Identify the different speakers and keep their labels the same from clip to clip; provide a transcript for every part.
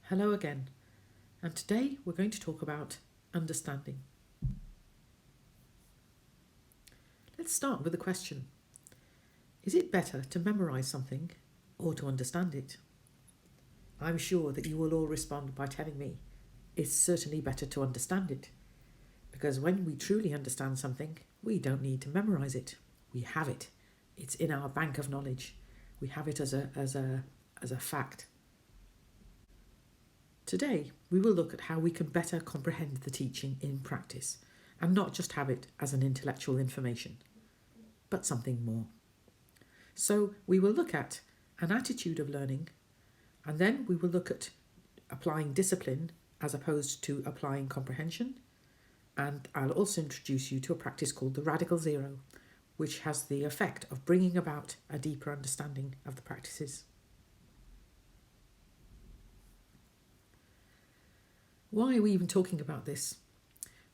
Speaker 1: Hello again, and today we're going to talk about understanding. Let's start with a question. Is it better to memorize something or to understand it? I'm sure that you will all respond by telling me it's certainly better to understand it, because when we truly understand something, we don't need to memorize it. We have it. It's in our bank of knowledge. We have it as a fact. Today, we will look at how we can better comprehend the teaching in practice and not just have it as an intellectual information, but something more. So we will look at an attitude of learning, and then we will look at applying discipline as opposed to applying comprehension, and I'll also introduce you to a practice called the Radical Zero, which has the effect of bringing about a deeper understanding of the practices. Why are we even talking about this?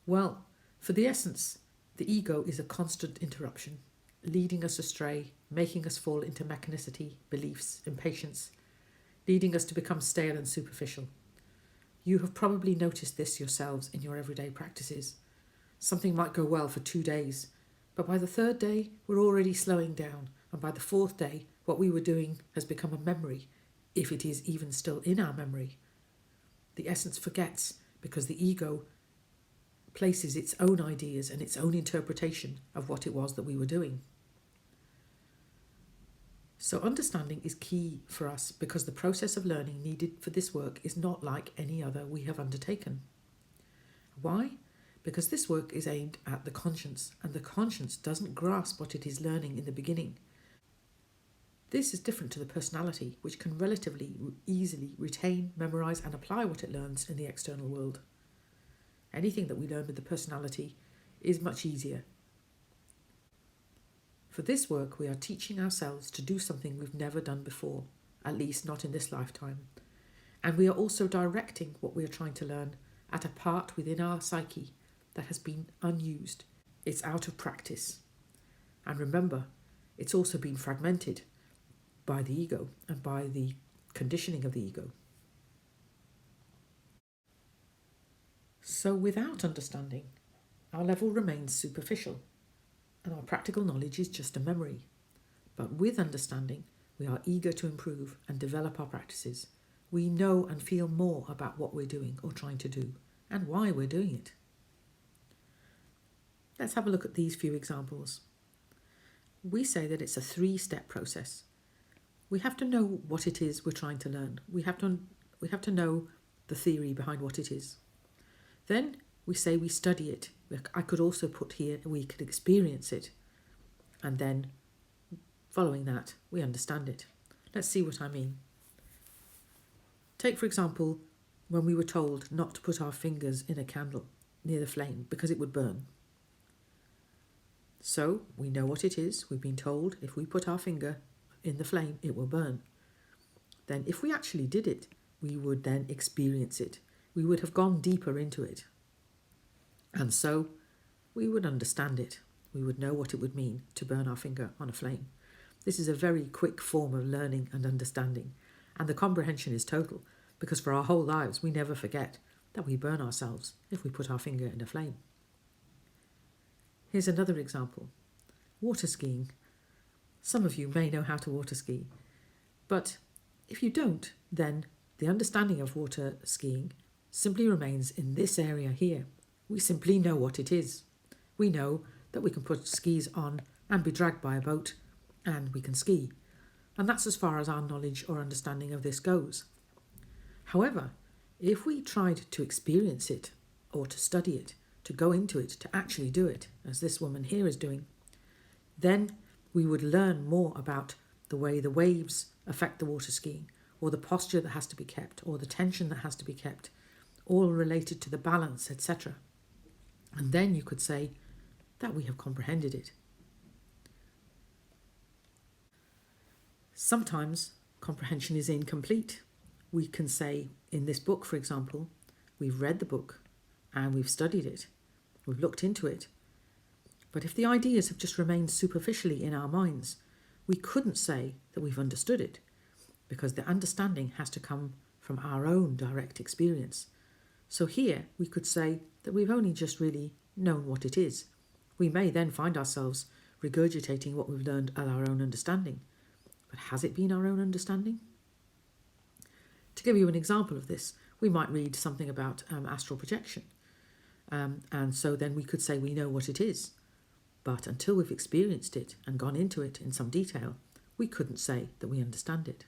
Speaker 1: Well, for the essence, the ego is a constant interruption, leading us astray, making us fall into mechanicity, beliefs, impatience, leading us to become stale and superficial. You have probably noticed this yourselves in your everyday practices. Something might go well for 2 days, but by the third day, we're already slowing down, and by the fourth day, what we were doing has become a memory, if it is even still in our memory. The essence forgets because the ego places its own ideas and its own interpretation of what it was that we were doing. So understanding is key for us because the process of learning needed for this work is not like any other we have undertaken. Why? Because this work is aimed at the conscience, and the conscience doesn't grasp what it is learning in the beginning. This is different to the personality, which can relatively easily retain, memorize, and apply what it learns in the external world. Anything that we learn with the personality is much easier. For this work, we are teaching ourselves to do something we've never done before, at least not in this lifetime. And we are also directing what we are trying to learn at a part within our psyche that has been unused. It's out of practice. And remember, it's also been fragmented by the ego and by the conditioning of the ego. So without understanding, our level remains superficial and our practical knowledge is just a memory. But with understanding, we are eager to improve and develop our practices. We know and feel more about what we're doing or trying to do and why we're doing it. Let's have a look at these few examples. We say that it's a 3-step process. We have to know what it is we're trying to learn. We have to know the theory behind what it is. Then we say we study it. I could also put here we could experience it. And then, following that, we understand it. Let's see what I mean. Take, for example, when we were told not to put our fingers in a candle near the flame because it would burn. So we know what it is. We've been told if we put our finger in the flame, it will burn. Then if we actually did it, we would then experience it. We would have gone deeper into it. And so we would understand it. We would know what it would mean to burn our finger on a flame. This is a very quick form of learning and understanding. And the comprehension is total, because for our whole lives we never forget that we burn ourselves if we put our finger in a flame. Here's another example. Water skiing. Some of you may know how to water ski, but if you don't, then the understanding of water skiing simply remains in this area here. We simply know what it is. We know that we can put skis on and be dragged by a boat, and we can ski. And that's as far as our knowledge or understanding of this goes. However, if we tried to experience it, or to study it, to go into it, to actually do it, as this woman here is doing, then we would learn more about the way the waves affect the water skiing, or the posture that has to be kept, or the tension that has to be kept, all related to the balance, etc. And then you could say that we have comprehended it. Sometimes comprehension is incomplete. We can say, in this book, for example, we've read the book and we've studied it, we've looked into it. But if the ideas have just remained superficially in our minds, we couldn't say that we've understood it, because the understanding has to come from our own direct experience. So here we could say that we've only just really known what it is. We may then find ourselves regurgitating what we've learned at our own understanding. But has it been our own understanding? To give you an example of this, we might read something about astral projection. And so then we could say we know what it is. But until we've experienced it and gone into it in some detail, we couldn't say that we understand it.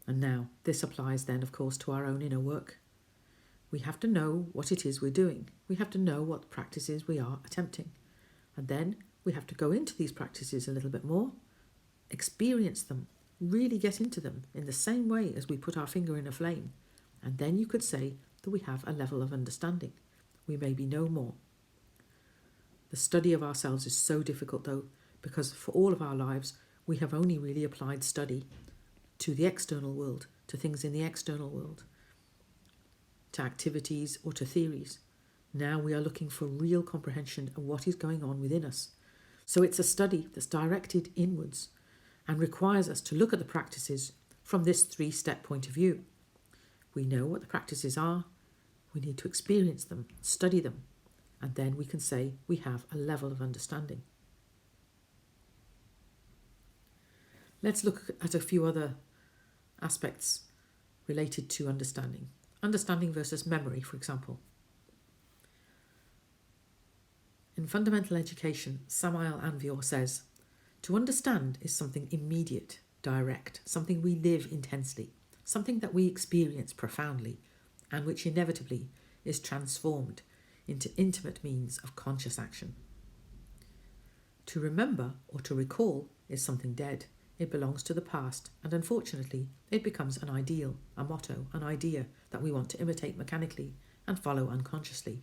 Speaker 1: And now this applies then, of course, to our own inner work. We have to know what it is we're doing. We have to know what practices we are attempting. And then we have to go into these practices a little bit more, experience them, really get into them in the same way as we put our finger in a flame. And then you could say that we have a level of understanding. We maybe know more. The study of ourselves is so difficult though, because for all of our lives, we have only really applied study to the external world, to things in the external world, to activities or to theories. Now we are looking for real comprehension of what is going on within us. So it's a study that's directed inwards and requires us to look at the practices from this 3-step point of view. We know what the practices are, we need to experience them, study them, and then we can say we have a level of understanding. Let's look at a few other aspects related to understanding. Understanding versus memory, for example. In fundamental education, Samael Anvior says, to understand is something immediate, direct, something we live intensely, something that we experience profoundly, and which inevitably is transformed into intimate means of conscious action. To remember or to recall is something dead. It belongs to the past, and unfortunately, it becomes an ideal, a motto, an idea that we want to imitate mechanically and follow unconsciously.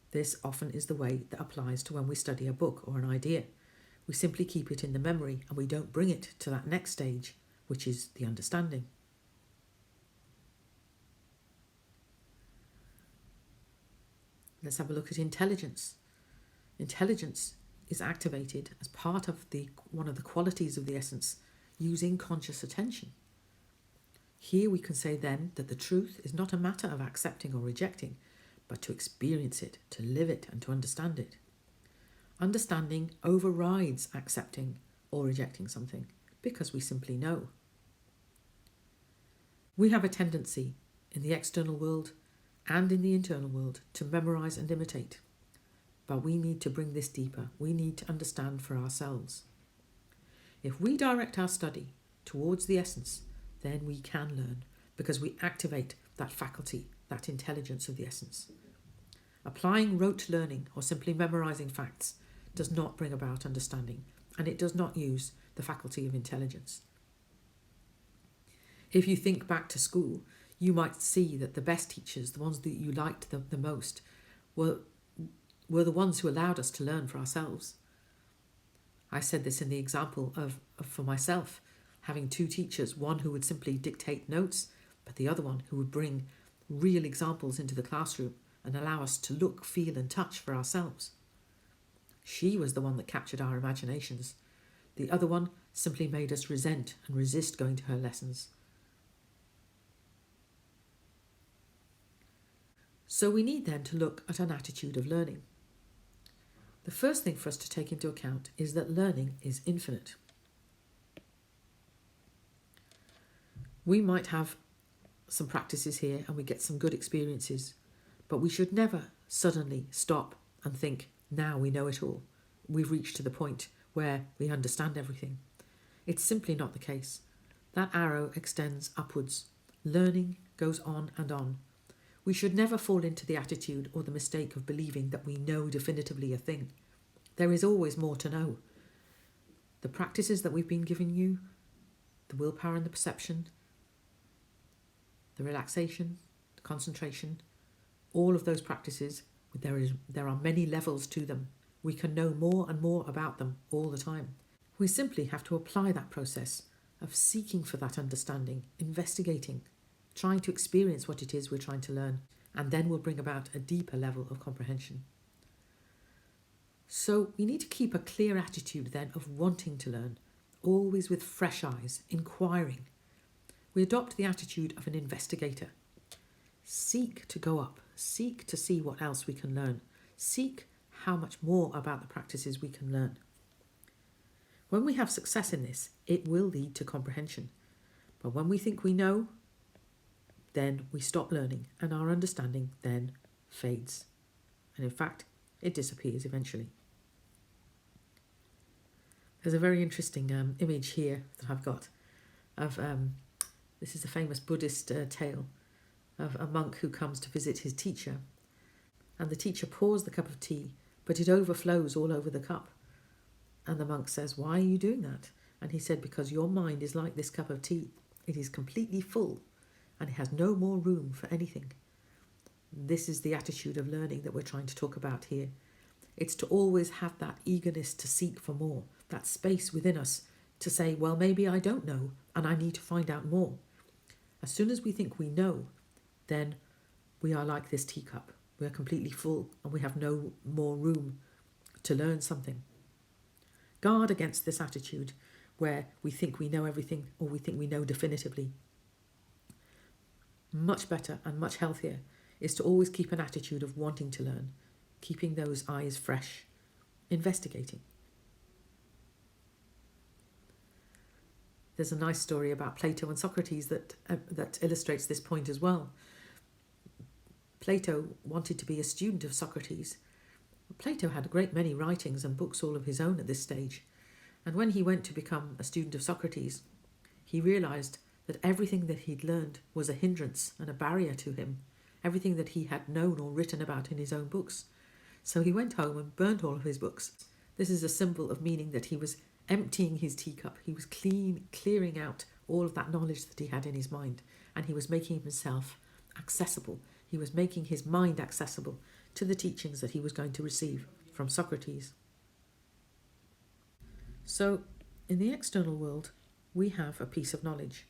Speaker 1: This often is the way that applies to when we study a book or an idea. We simply keep it in the memory and we don't bring it to that next stage, which is the understanding. Let's have a look at intelligence. Intelligence is activated as part of one of the qualities of the essence, using conscious attention. Here we can say then that the truth is not a matter of accepting or rejecting, but to experience it, to live it, and to understand it. Understanding overrides accepting or rejecting something because we simply know. We have a tendency in the external world and in the internal world to memorize and imitate. But we need to bring this deeper. We need to understand for ourselves. If we direct our study towards the essence, then we can learn because we activate that faculty, that intelligence of the essence. Applying rote learning or simply memorizing facts does not bring about understanding, and it does not use the faculty of intelligence. If you think back to school, you might see that the best teachers, the ones that you liked the most, were the ones who allowed us to learn for ourselves. I said this in the example of for myself, having 2 teachers, one who would simply dictate notes, but the other one who would bring real examples into the classroom and allow us to look, feel and touch for ourselves. She was the one that captured our imaginations. The other one simply made us resent and resist going to her lessons. So we need then to look at an attitude of learning. The first thing for us to take into account is that learning is infinite. We might have some practices here and we get some good experiences, but we should never suddenly stop and think, now we know it all. We've reached to the point where we understand everything. It's simply not the case. That arrow extends upwards. Learning goes on and on. We should never fall into the attitude or the mistake of believing that we know definitively a thing. There is always more to know. The practices that we've been giving you, the willpower and the perception, the relaxation, the concentration, all of those practices, there are many levels to them. We can know more and more about them all the time. We simply have to apply that process of seeking for that understanding, investigating, trying to experience what it is we're trying to learn, and then we'll bring about a deeper level of comprehension. So we need to keep a clear attitude then of wanting to learn, always with fresh eyes, inquiring, we adopt the attitude of an investigator. Seek to go up, seek to see what else we can learn, seek how much more about the practices we can learn. When we have success in this, it will lead to comprehension. But when we think we know, then we stop learning and our understanding then fades. And in fact, it disappears eventually. There's a very interesting image here that I've got of, this is a famous Buddhist tale of a monk who comes to visit his teacher. And the teacher pours the cup of tea, but it overflows all over the cup. And the monk says, "Why are you doing that?" And he said, "Because your mind is like this cup of tea. It is completely full and it has no more room for anything." This is the attitude of learning that we're trying to talk about here. It's to always have that eagerness to seek for more, that space within us to say, well, maybe I don't know and I need to find out more. As soon as we think we know, then we are like this teacup. We are completely full and we have no more room to learn something. Guard against this attitude where we think we know everything or we think we know definitively. Much better and much healthier is to always keep an attitude of wanting to learn, keeping those eyes fresh, investigating. There's a nice story about Plato and Socrates that illustrates this point as well. Plato wanted to be a student of Socrates. Plato had a great many writings and books all of his own at this stage. And when he went to become a student of Socrates, he realised that everything that he'd learned was a hindrance and a barrier to him, everything that he had known or written about in his own books. So he went home and burnt all of his books. This is a symbol of meaning that he was emptying his teacup. He was clearing out all of that knowledge that he had in his mind, and he was making himself accessible. He was making his mind accessible to the teachings that he was going to receive from Socrates. So, in the external world, we have a piece of knowledge,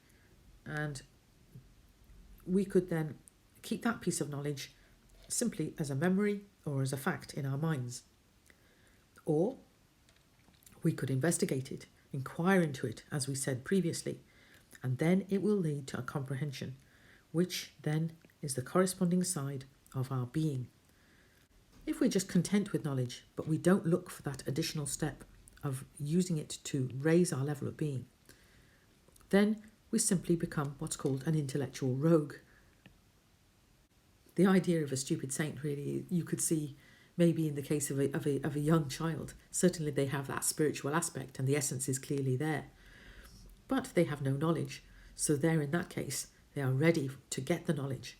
Speaker 1: and we could then keep that piece of knowledge simply as a memory or as a fact in our minds. Or we could investigate it, inquire into it, as we said previously, and then it will lead to a comprehension, which then is the corresponding side of our being. If we're just content with knowledge, but we don't look for that additional step of using it to raise our level of being, then we simply become what's called an intellectual rogue. The idea of a stupid saint, really, you could see maybe in the case of a young child. Certainly they have that spiritual aspect and the essence is clearly there. But they have no knowledge, so there in that case, they are ready to get the knowledge.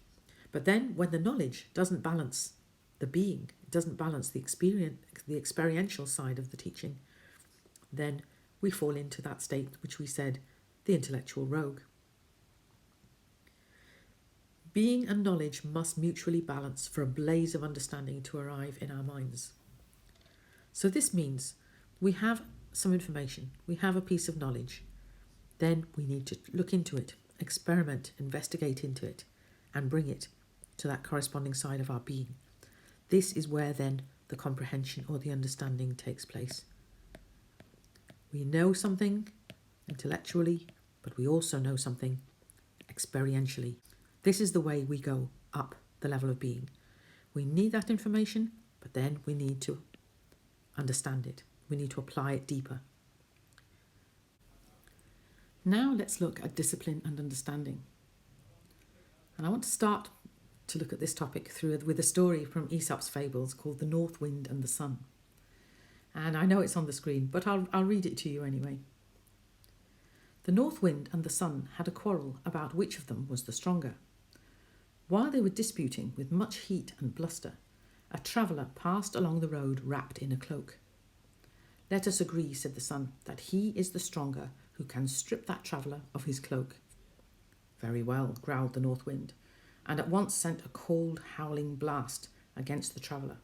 Speaker 1: But then when the knowledge doesn't balance the being, it doesn't balance the experiential side of the teaching, then we fall into that state which we said, the intellectual rogue. Being and knowledge must mutually balance for a blaze of understanding to arrive in our minds. So this means we have some information, we have a piece of knowledge, then we need to look into it, experiment, investigate into it, and bring it to that corresponding side of our being. This is where then the comprehension or the understanding takes place. We know something intellectually, but we also know something experientially. This is the way we go up the level of being. We need that information, but then we need to understand it. We need to apply it deeper. Now let's look at discipline and understanding. And I want to start to look at this topic with a story from Aesop's fables called The North Wind and the Sun. And I know it's on the screen, but I'll read it to you anyway. The North Wind and the Sun had a quarrel about which of them was the stronger. While they were disputing with much heat and bluster, a traveller passed along the road wrapped in a cloak. "Let us agree," said the Sun, "that he is the stronger who can strip that traveller of his cloak." "Very well," growled the North Wind, and at once sent a cold, howling blast against the traveller.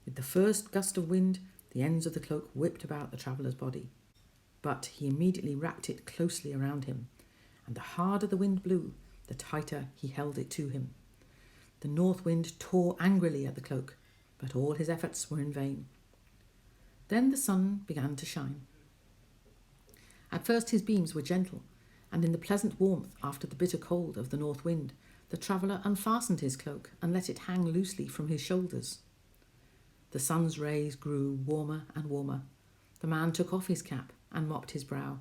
Speaker 1: With the first gust of wind, the ends of the cloak whipped about the traveller's body. But he immediately wrapped it closely around him, and the harder the wind blew, the tighter he held it to him. The North Wind tore angrily at the cloak, but all his efforts were in vain. Then the sun began to shine. At first his beams were gentle, and in the pleasant warmth after the bitter cold of the north wind, the traveller unfastened his cloak and let it hang loosely from his shoulders. The sun's rays grew warmer and warmer. The man took off his cap and mopped his brow.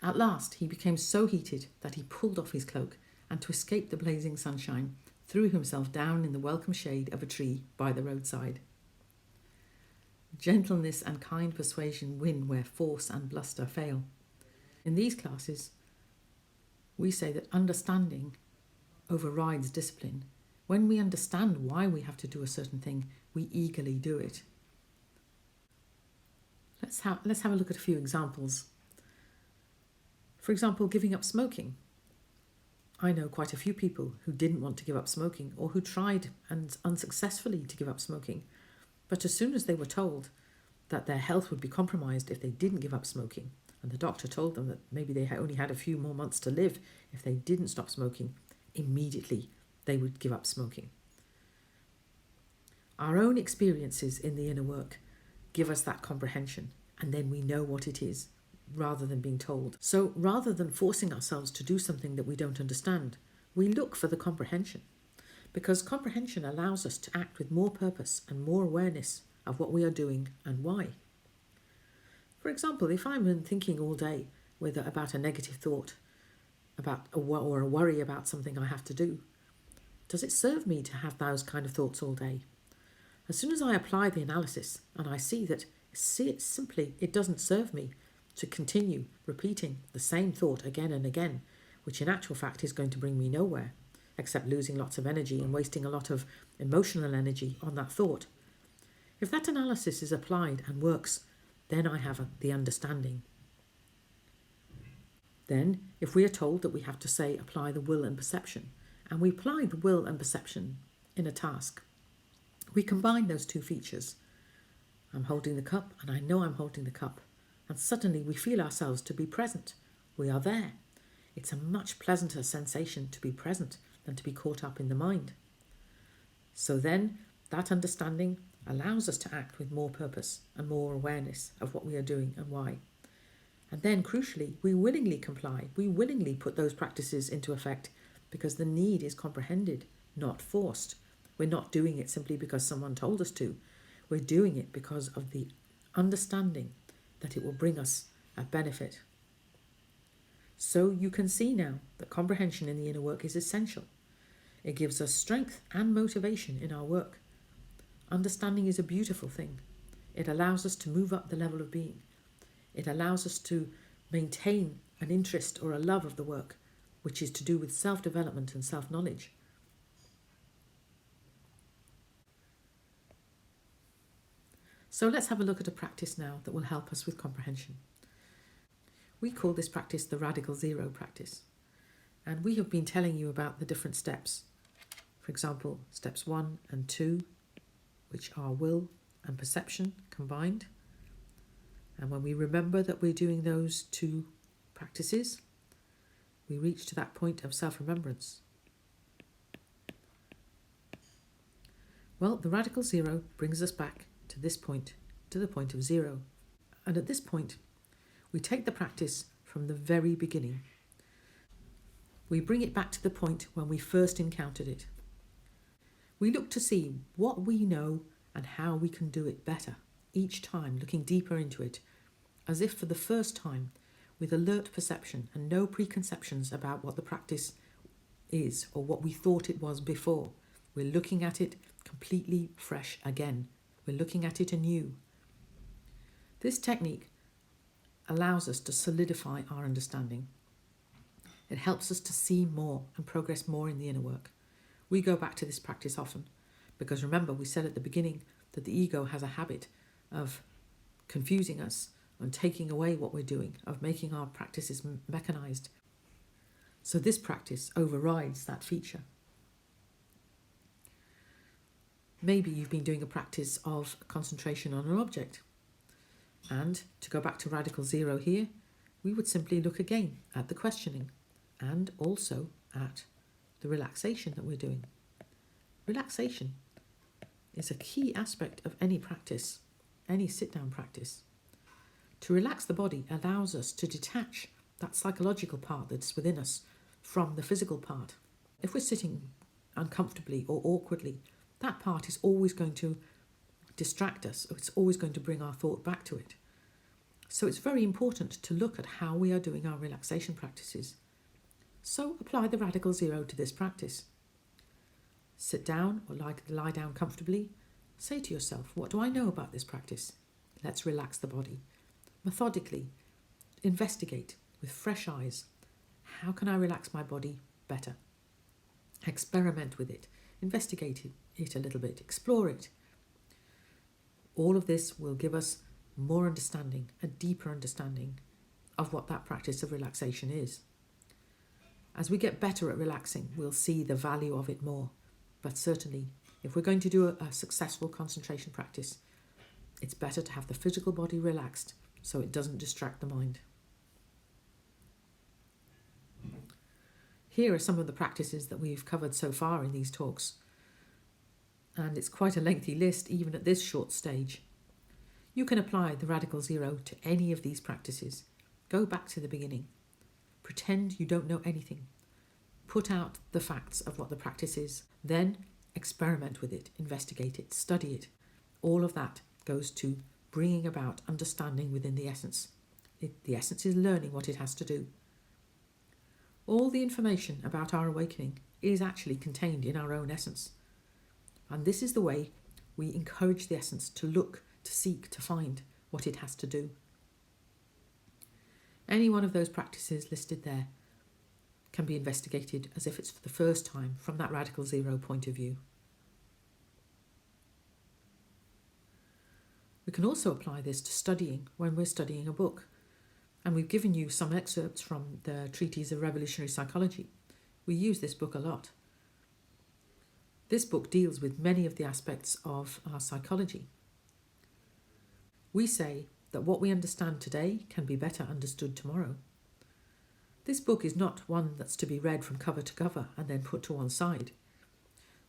Speaker 1: At last he became so heated that he pulled off his cloak and, to escape the blazing sunshine, threw himself down in the welcome shade of a tree by the roadside. Gentleness and kind persuasion win where force and bluster fail. In these classes, we say that understanding overrides discipline. When we understand why we have to do a certain thing, we eagerly do it. Let's have a look at a few examples. For example, giving up smoking. I know quite a few people who didn't want to give up smoking, or who tried and unsuccessfully to give up smoking, but as soon as they were told that their health would be compromised if they didn't give up smoking, and the doctor told them that maybe they only had a few more months to live if they didn't stop smoking, immediately they would give up smoking. Our own experiences in the inner work give us that comprehension, and then we know what it is, rather than being told. So rather than forcing ourselves to do something that we don't understand, we look for the comprehension, because comprehension allows us to act with more purpose and more awareness of what we are doing and why. For example, if I'm thinking all day about a negative thought, or a worry about something I have to do, does it serve me to have those kind of thoughts all day? As soon as I apply the analysis and I see that it doesn't serve me to continue repeating the same thought again and again, which in actual fact is going to bring me nowhere, except losing lots of energy and wasting a lot of emotional energy on that thought. If that analysis is applied and works, then I have the understanding. Then, if we are told that we have to apply the will and perception, and we apply the will and perception in a task, we combine those two features. I'm holding the cup, and I know I'm holding the cup, and suddenly we feel ourselves to be present. We are there. It's a much pleasanter sensation to be present than to be caught up in the mind. So then, that understanding allows us to act with more purpose and more awareness of what we are doing and why. And then, crucially, we willingly comply. We willingly put those practices into effect because the need is comprehended, not forced. We're not doing it simply because someone told us to. We're doing it because of the understanding that it will bring us a benefit. So you can see now that comprehension in the inner work is essential. It gives us strength and motivation in our work. Understanding is a beautiful thing. It allows us to move up the level of being. It allows us to maintain an interest or a love of the work, which is to do with self-development and self-knowledge. So let's have a look at a practice now that will help us with comprehension. We call this practice the Radical Zero practice. And we have been telling you about the different steps. For example, steps 1 and 2, which are will and perception combined. And when we remember that we're doing those two practices, we reach to that point of self-remembrance. Well, the Radical Zero brings us back to this point, to the point of zero. And at this point, we take the practice from the very beginning. We bring it back to the point when we first encountered it. We look to see what we know and how we can do it better, each time looking deeper into it, as if for the first time, with alert perception and no preconceptions about what the practice is or what we thought it was before. We're looking at it completely fresh again. We're looking at it anew. This technique allows us to solidify our understanding. It helps us to see more and progress more in the inner work. We go back to this practice often because remember, we said at the beginning that the ego has a habit of confusing us and taking away what we're doing, of making our practices mechanized. So this practice overrides that feature. Maybe you've been doing a practice of concentration on an object. And to go back to Radical Zero here, we would simply look again at the questioning and also at the relaxation that we're doing. Relaxation is a key aspect of any practice, any sit-down practice. To relax the body allows us to detach that psychological part that's within us, from the physical part. If we're sitting uncomfortably or awkwardly, that part is always going to distract us, or it's always going to bring our thought back to it. So it's very important to look at how we are doing our relaxation practices. So apply the radical zero to this practice. Sit down or lie down comfortably. Say to yourself, what do I know about this practice? Let's relax the body. Methodically, investigate with fresh eyes. How can I relax my body better? Experiment with it. Investigate it a little bit. Explore it. All of this will give us more understanding, a deeper understanding of what that practice of relaxation is. As we get better at relaxing, we'll see the value of it more. But certainly, if we're going to do a successful concentration practice, it's better to have the physical body relaxed so it doesn't distract the mind. Here are some of the practices that we've covered so far in these talks. And it's quite a lengthy list even at this short stage. You can apply the radical zero to any of these practices. Go back to the beginning. Pretend you don't know anything. Put out the facts of what the practice is. Then experiment with it, investigate it, study it. All of that goes to bringing about understanding within the essence. The essence is learning what it has to do. All the information about our awakening is actually contained in our own essence. And this is the way we encourage the essence to look, to seek, to find what it has to do. Any one of those practices listed there can be investigated as if it's for the first time from that radical zero point of view. We can also apply this to studying when we're studying a book. And we've given you some excerpts from the Treatise of Revolutionary Psychology. We use this book a lot. This book deals with many of the aspects of our psychology. We say that what we understand today can be better understood tomorrow. This book is not one that's to be read from cover to cover and then put to one side.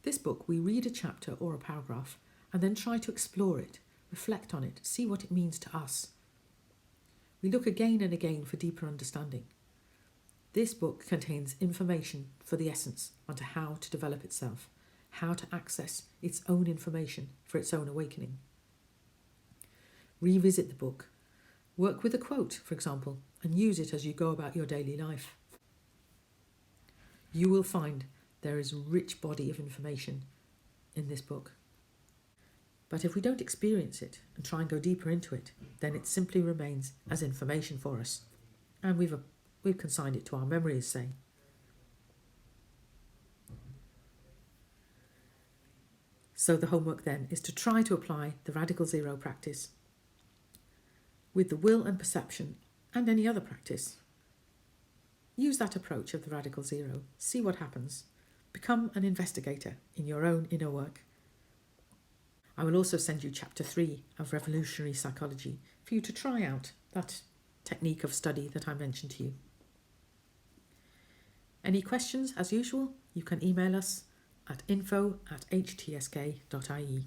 Speaker 1: This book, we read a chapter or a paragraph and then try to explore it, reflect on it, see what it means to us. We look again and again for deeper understanding. This book contains information for the essence onto how to develop itself, how to access its own information for its own awakening. Revisit the book. Work with a quote, for example, and use it as you go about your daily life. You will find there is a rich body of information in this book. But if we don't experience it and try and go deeper into it, then it simply remains as information for us. And we've consigned it to our memories, say. So the homework then is to try to apply the radical zero practice with the will and perception and any other practice. Use that approach of the radical zero. See what happens. Become an investigator in your own inner work. I will also send you chapter 3 of Revolutionary Psychology for you to try out that technique of study that I mentioned to you. Any questions, as usual, you can email us at info@htsk.ie.